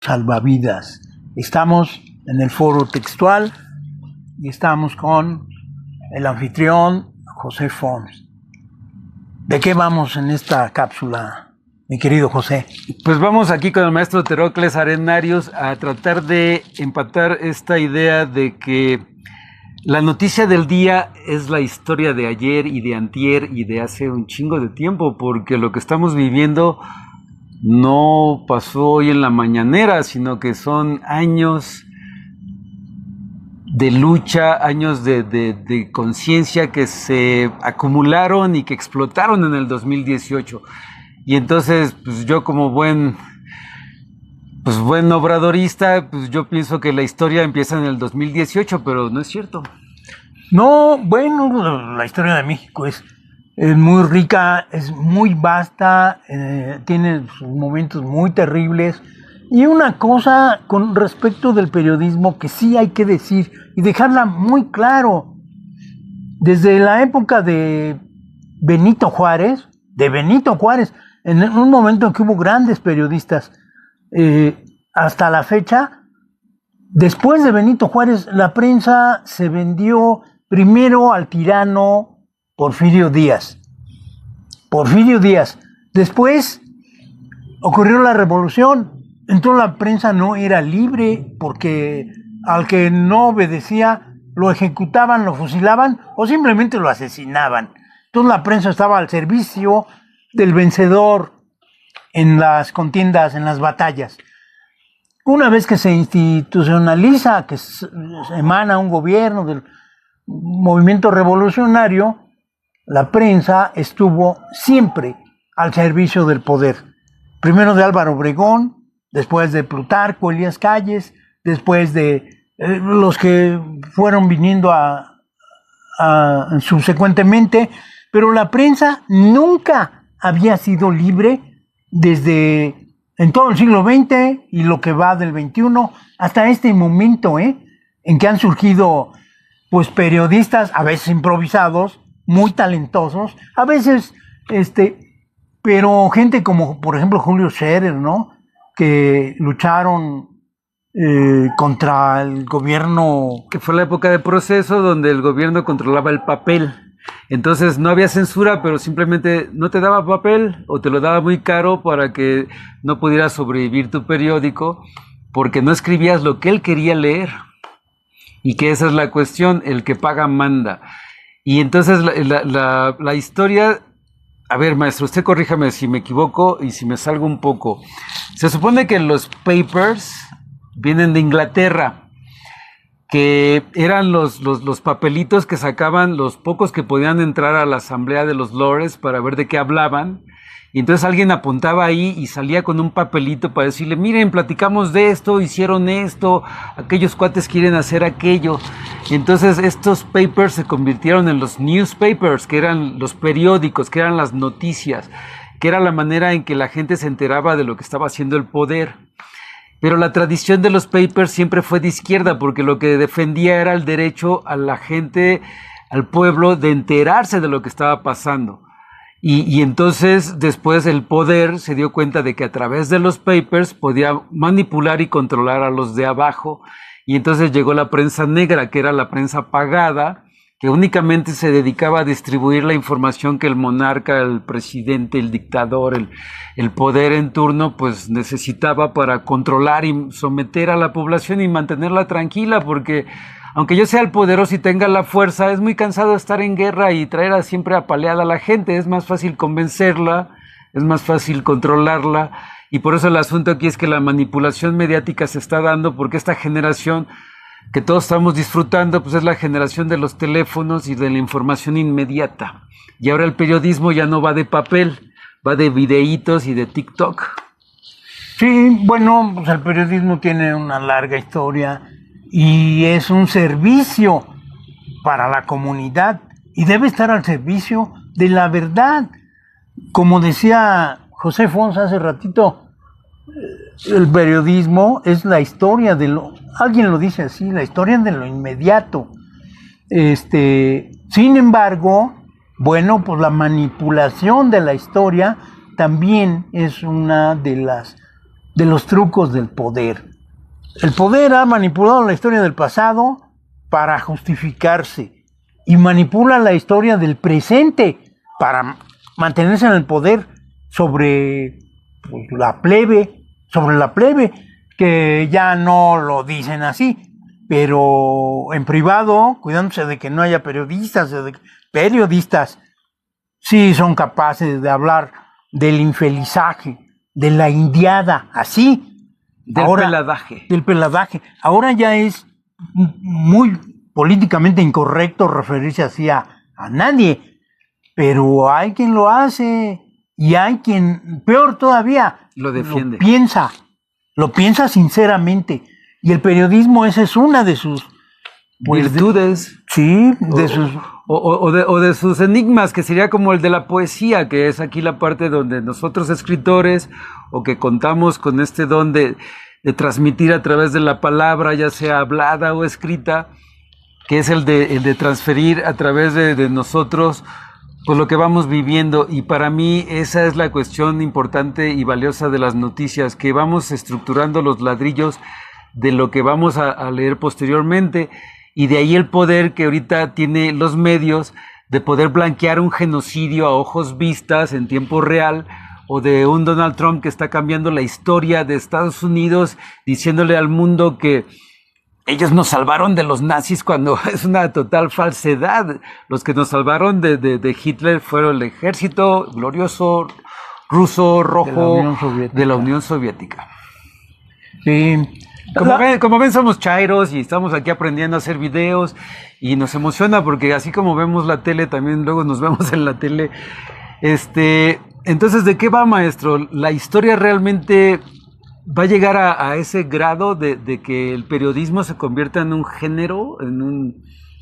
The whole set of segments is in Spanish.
salvavidas. Estamos en el foro textual y estamos con el anfitrión José Fons. ¿De qué vamos en esta cápsula, mi querido José? Pues vamos aquí con el maestro Terocles Arenarios a tratar de empatar esta idea de que la noticia del día es la historia de ayer y de antier y de hace un chingo de tiempo, porque lo que estamos viviendo no pasó hoy en la mañanera, sino que son años de lucha, años de conciencia que se acumularon y que explotaron en el 2018. Y entonces, pues yo como buen obradorista, pues yo pienso que la historia empieza en el 2018, pero no es cierto. No, bueno, la historia de México es muy rica, es muy vasta, tiene sus momentos muy terribles. Y una cosa con respecto del periodismo que sí hay que decir y dejarla muy claro. Desde la época de Benito Juárez, en un momento en que hubo grandes periodistas, hasta la fecha, después de Benito Juárez, la prensa se vendió primero al tirano Porfirio Díaz. Después ocurrió la revolución. Entonces la prensa no era libre porque al que no obedecía lo ejecutaban, lo fusilaban o simplemente lo asesinaban. Entonces la prensa estaba al servicio del vencedor en las contiendas, en las batallas. Una vez que se institucionaliza, que se emana un gobierno del movimiento revolucionario, la prensa estuvo siempre al servicio del poder. Primero de Álvaro Obregón, después de Plutarco Elías Calles, después de los que fueron viniendo subsecuentemente, pero la prensa nunca había sido libre en todo el siglo XX y lo que va del XXI hasta este momento, en que han surgido pues periodistas, a veces improvisados, muy talentosos, a veces pero gente como por ejemplo Julio Scherer, ¿no?, que lucharon contra el gobierno. Que fue la época de Proceso, donde el gobierno controlaba el papel. Entonces no había censura, pero simplemente no te daba papel o te lo daba muy caro para que no pudieras sobrevivir tu periódico, porque no escribías lo que él quería leer. Y que esa es la cuestión, el que paga manda. Y entonces la historia... A ver, maestro, usted corríjame si me equivoco y si me salgo un poco. Se supone que los papers vienen de Inglaterra, que eran los papelitos que sacaban los pocos que podían entrar a la asamblea de los lords para ver de qué hablaban. Y entonces alguien apuntaba ahí y salía con un papelito para decirle, miren, platicamos de esto, hicieron esto, aquellos cuates quieren hacer aquello. Y entonces estos papers se convirtieron en los newspapers, que eran los periódicos, que eran las noticias, que era la manera en que la gente se enteraba de lo que estaba haciendo el poder. Pero la tradición de los papers siempre fue de izquierda, porque lo que defendía era el derecho a la gente, al pueblo, de enterarse de lo que estaba pasando. Y entonces después el poder se dio cuenta de que a través de los papers podía manipular y controlar a los de abajo, y entonces llegó la prensa negra, que era la prensa pagada, que únicamente se dedicaba a distribuir la información que el monarca, el presidente, el dictador, el poder en turno, pues necesitaba para controlar y someter a la población y mantenerla tranquila, porque aunque yo sea el poderoso y tenga la fuerza, es muy cansado estar en guerra y traer siempre apaleada a la gente. Es más fácil convencerla, es más fácil controlarla, y por eso el asunto aquí es que la manipulación mediática se está dando, porque esta generación que todos estamos disfrutando, pues es la generación de los teléfonos y de la información inmediata. Y ahora el periodismo ya no va de papel, va de videitos y de TikTok. Sí, bueno, pues el periodismo tiene una larga historia y es un servicio para la comunidad y debe estar al servicio de la verdad. Como decía José Fons hace ratito, el periodismo es la historia alguien lo dice así, la historia de lo inmediato. Sin embargo, bueno, pues la manipulación de la historia también es una de de los trucos del poder. El poder ha manipulado la historia del pasado para justificarse y manipula la historia del presente para mantenerse en el poder sobre pues, la plebe, que ya no lo dicen así, pero en privado, cuidándose de que no haya periodistas sí son capaces de hablar del infelizaje, de la indiada, así. Del peladaje. Ahora ya es muy políticamente incorrecto referirse así a nadie, pero hay quien lo hace y hay quien, peor todavía, lo defiende. Lo piensa sinceramente. Y el periodismo, esa es una de sus virtudes. Sí, de sus enigmas, que sería como el de la poesía, que es aquí la parte donde nosotros escritores, o que contamos con este don de transmitir a través de la palabra, ya sea hablada o escrita, que es el de transferir a través de nosotros pues lo que vamos viviendo. Y para mí esa es la cuestión importante y valiosa de las noticias, que vamos estructurando los ladrillos de lo que vamos a leer posteriormente, y de ahí el poder que ahorita tiene los medios de poder blanquear un genocidio a ojos vistas en tiempo real, o de un Donald Trump que está cambiando la historia de Estados Unidos, diciéndole al mundo que ellos nos salvaron de los nazis, cuando es una total falsedad. Los que nos salvaron de Hitler fueron el ejército glorioso ruso, rojo, de la Unión Soviética. Sí. Como ven, somos chairos y estamos aquí aprendiendo a hacer videos, y nos emociona porque así como vemos la tele, también luego nos vemos en la tele. Entonces, ¿de qué va, maestro? ¿La historia realmente va a llegar a ese grado de que el periodismo se convierta en un género?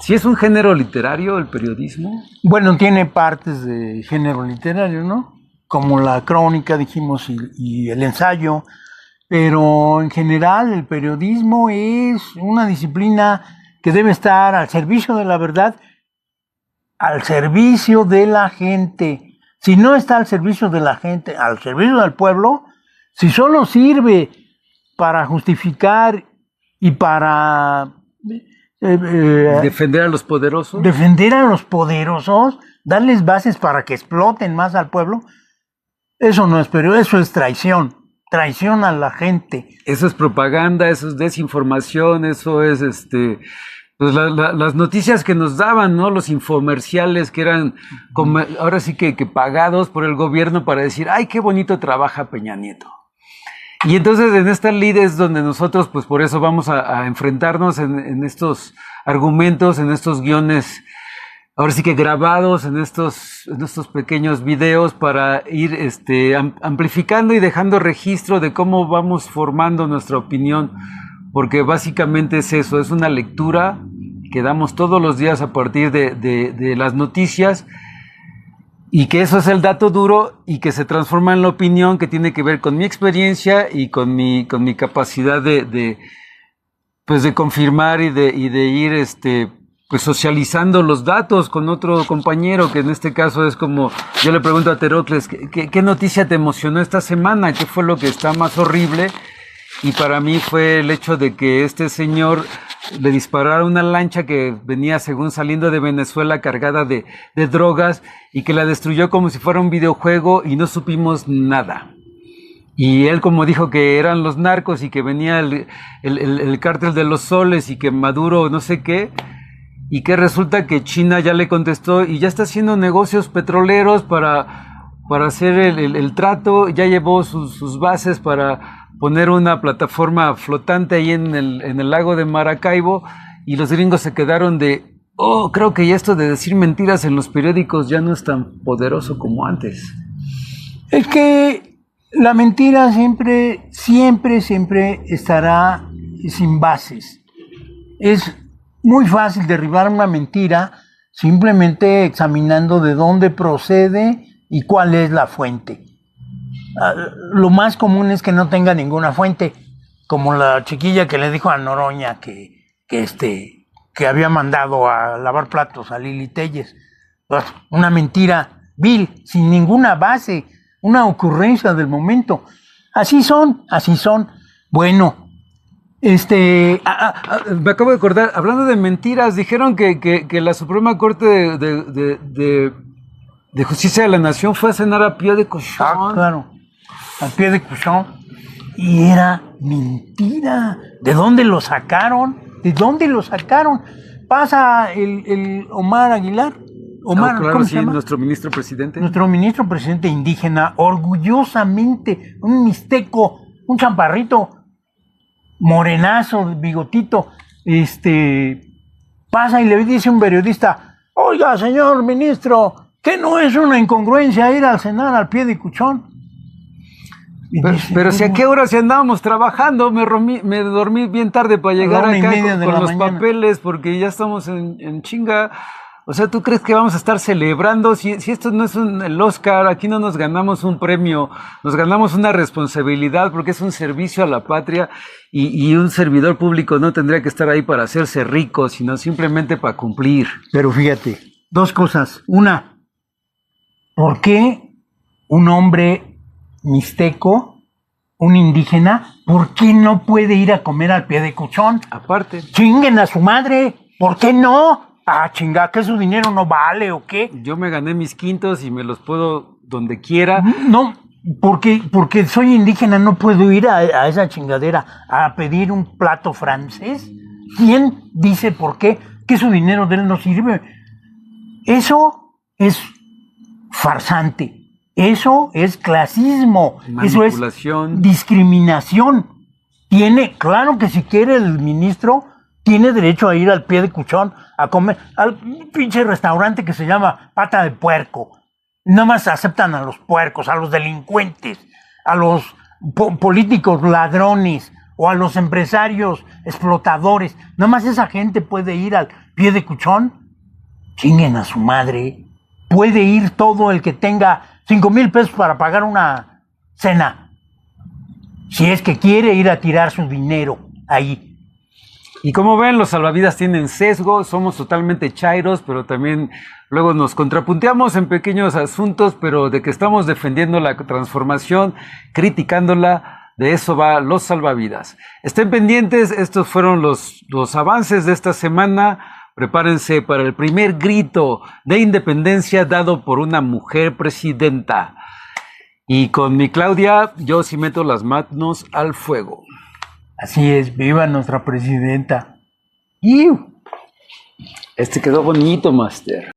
¿Sí es un género literario el periodismo? Bueno, tiene partes de género literario, ¿no? Como la crónica, dijimos, y el ensayo. Pero en general el periodismo es una disciplina que debe estar al servicio de la verdad, al servicio de la gente. Si no está al servicio de la gente, al servicio del pueblo, si solo sirve para justificar y para defender a los poderosos, darles bases para que exploten más al pueblo, eso no es periodismo, eso es traición a la gente. Eso es propaganda, eso es desinformación, eso es pues las noticias que nos daban, ¿no? Los infomerciales que eran ahora sí que pagados por el gobierno para decir, ay, qué bonito trabaja Peña Nieto. Y entonces en esta lid es donde nosotros, pues por eso vamos a enfrentarnos en estos argumentos, en estos guiones, ahora sí que grabados en estos pequeños videos, para ir amplificando y dejando registro de cómo vamos formando nuestra opinión, porque básicamente es eso, es una lectura que damos todos los días a partir de las noticias, y que eso es el dato duro y que se transforma en la opinión, que tiene que ver con mi experiencia y con mi capacidad de confirmar y de ir pues socializando los datos con otro compañero, que en este caso es como, yo le pregunto a Terocles, ¿qué noticia te emocionó esta semana? ¿Qué fue lo que está más horrible? Y para mí fue el hecho de que este señor le disparara una lancha que venía según saliendo de Venezuela cargada de drogas, y que la destruyó como si fuera un videojuego y no supimos nada. Y él como dijo que eran los narcos y que venía el cártel de los soles y que Maduro no sé qué, y que resulta que China ya le contestó y ya está haciendo negocios petroleros para hacer el trato, ya llevó sus bases para poner una plataforma flotante ahí en el lago de Maracaibo, y los gringos se quedaron creo que ya esto de decir mentiras en los periódicos ya no es tan poderoso como antes. Es que la mentira siempre estará sin bases. Es muy fácil derribar una mentira simplemente examinando de dónde procede y cuál es la fuente. Lo más común es que no tenga ninguna fuente, como la chiquilla que le dijo a Noroña que había mandado a lavar platos a Lili Telles. Una mentira vil, sin ninguna base, una ocurrencia del momento. Así son, así son. Bueno, me acabo de acordar, hablando de mentiras, dijeron que la Suprema Corte de Justicia de la Nación fue a cenar a pie de Cuchón. Claro, al pie de Cuchón. Y era mentira. ¿De dónde lo sacaron? ¿De dónde lo sacaron? Pasa el Omar Aguilar. Omar, claro, ¿cómo sí, se llama? nuestro ministro presidente. Nuestro ministro presidente indígena, orgullosamente, un mixteco, un champarrito, morenazo, bigotito, pasa y le dice a un periodista: oiga, señor ministro, ¿qué no es una incongruencia ir a cenar al pie de Cuchón? Pero si a qué hora si andábamos trabajando, me dormí bien tarde para llegar acá con los papeles, porque ya estamos en chinga. O sea, ¿tú crees que vamos a estar celebrando? Si esto no es el Oscar, aquí no nos ganamos un premio, nos ganamos una responsabilidad porque es un servicio a la patria y un servidor público no tendría que estar ahí para hacerse rico, sino simplemente para cumplir. Pero fíjate, dos cosas. Una, ¿por qué un hombre mixteco, un indígena, por qué no puede ir a comer al pie de Cuchón? Aparte. Chinguen a su madre, ¿por qué no? Ah, chinga, ¿que su dinero no vale o qué? Yo me gané mis quintos y me los puedo donde quiera. No, porque soy indígena no puedo ir a esa chingadera a pedir un plato francés. ¿Quién dice por qué? Que su dinero de él no sirve. Eso es farsante. Eso es clasismo. Eso es discriminación. Claro que si quiere el ministro, tiene derecho a ir al pie de Cuchón a comer al pinche restaurante que se llama Pata de Puerco. Nada más aceptan a los puercos, a los delincuentes, a los políticos ladrones o a los empresarios explotadores. Nada más esa gente puede ir al pie de Cuchón. Chinguen a su madre. Puede ir todo el que tenga 5,000 pesos para pagar una cena. Si es que quiere ir a tirar su dinero ahí. Y como ven, los salvavidas tienen sesgo, somos totalmente chairos, pero también luego nos contrapunteamos en pequeños asuntos, pero de que estamos defendiendo la transformación, criticándola, de eso va los salvavidas. Estén pendientes, estos fueron los avances de esta semana. Prepárense para el primer grito de independencia dado por una mujer presidenta. Y con mi Claudia, yo sí meto las manos al fuego. Así es, viva nuestra presidenta. Quedó bonito, Master.